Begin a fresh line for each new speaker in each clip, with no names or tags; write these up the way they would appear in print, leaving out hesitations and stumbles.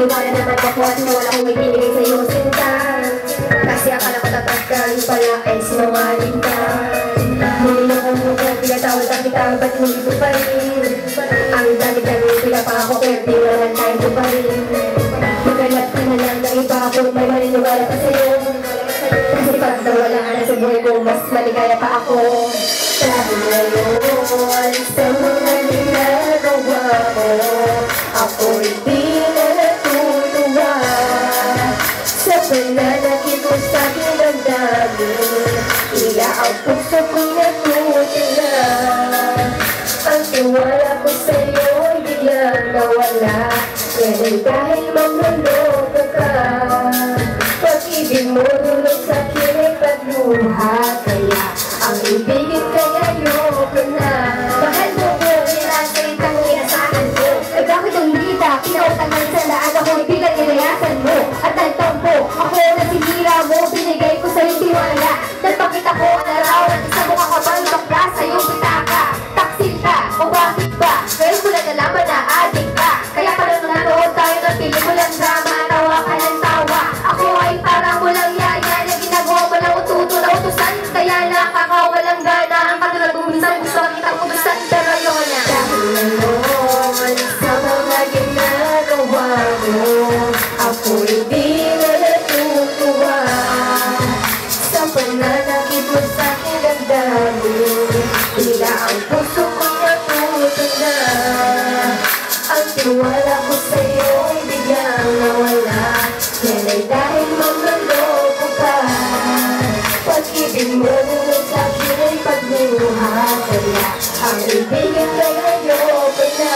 Naniniwala naman ako at wala akong ibinigay sa'yo sinta. Kasi akala ko tatagkal pala ay sinungaling ka. Hindi ako mukhang pinatawad ang kita, ba't hindi ko pa rin? Ang dami-dami pinapako kaya di naman tayo ko pa rin. Maghanap ka na lang ng iba ako, may maniniwala pa sa'yo. Kasi pag nawala ka na sa buhay ko, mas maligaya pa ako. Dahil ngayon sa mga ginagawa mo, ako'y di na natutuwa. Sa pananakit mo sa'king damdamin, tila ang puso ko'y natutuwa. Ang tiwala ko sa'yo'y biglang nawala. Yan ay dahil mamuloko ka. Pag-ibig mo dulog sa'kin ay pagluha. Kaya ang ibigin kay ayoko na. Mahal mo ko, nilasa itang inasaan mo. Nagkakit ang lita, pinautangan sa daan ako'y bilang nilayasan mo. At nagtampo, ako na sinira mo, binigay ko sa'yo tiwala. Nagpakita ko na raw, isa mo kakabal bakla sa'yo bitaka. Taksil ka, o bakit ba? Ngayon ko lang nalaman na adik ka. Kaya pala nung nanood tayo ng pelikulang drama, tawa ka ng tawa. Ako ay parang walang yaya na ginagawa mo lang ututo na utusan. Kaya nakakawalang gana ang katulad mo minsan gusto kitang utusan. Pero yun na dahil ngayon sa mga ginagawa mo, ako'y di na natutuwa. Sa pananakit mo sa'king damdamin, tila ang puso ko'y natutuwa. Ang tiwala ko sa'yo'y biglang nawala. Yan ay dahil mamuloko ka. Pag-ibig mo dulog sa'kin ay pagluha. Kaya ang ibigin kay ayoko na.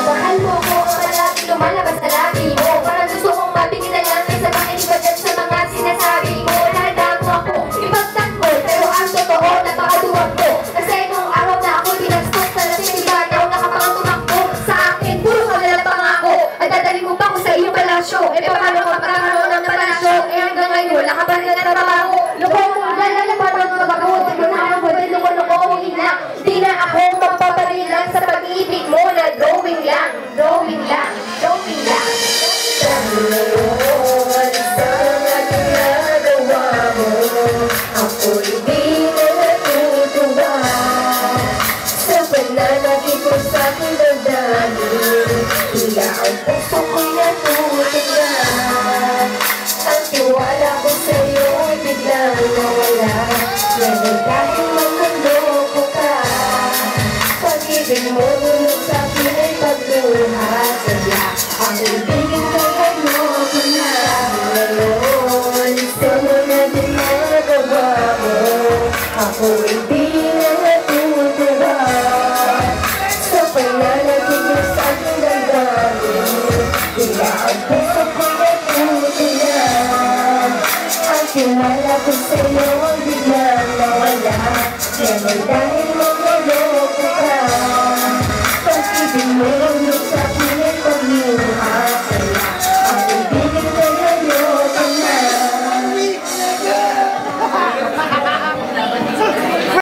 Mahal mo ko ang malapit lumalabas sa labi mo. Parang gusto kong mabigin na lang kaysa makinig ka dyan sa mga sinasabi mo. Nahanda mo ako, ipagtanggol, pero ang totoo napakaduwag ko. Kasi nung araw na ako'y binastos na natinibanaw, nakapangang tumakbo sa akin, puro ka nalang pangako. At dadalhin mo pa ko sa iyong palasyo. E paano ka magkakaroon ng palasyo? E hanggang ngayon, wala ka pa rin na trabaho. Loko mo, lalalapatan mo mag-ako. Tinunahan mo, din loko-loko, lang. Di na ako magpaparilan sa pag-ibig mo na drawing lang, drawing lang, drawing lang. Dahil ngayon sa mga ginagawa mo, ako'y di na natutuwa. Sa pananakit mo sa'king damdamin, tila ang puso ko'y natutuwa. Ang tiwala ko sa'yo'y biglang nawala. Yan ay dahil mamuloko ka. Pag-ibig mo dulog sa'kin ay pagluha. Kaya ang ibigin kay ayoko na. Ngayon sa mga ginagawa mo, ako'y di na natutuwa. Sa pananakit mo sa'king damdamin, tila ang puso ko'y natutuwa. Ang tiwala ko sa'yo ay biglang nawala. Yan ay dahil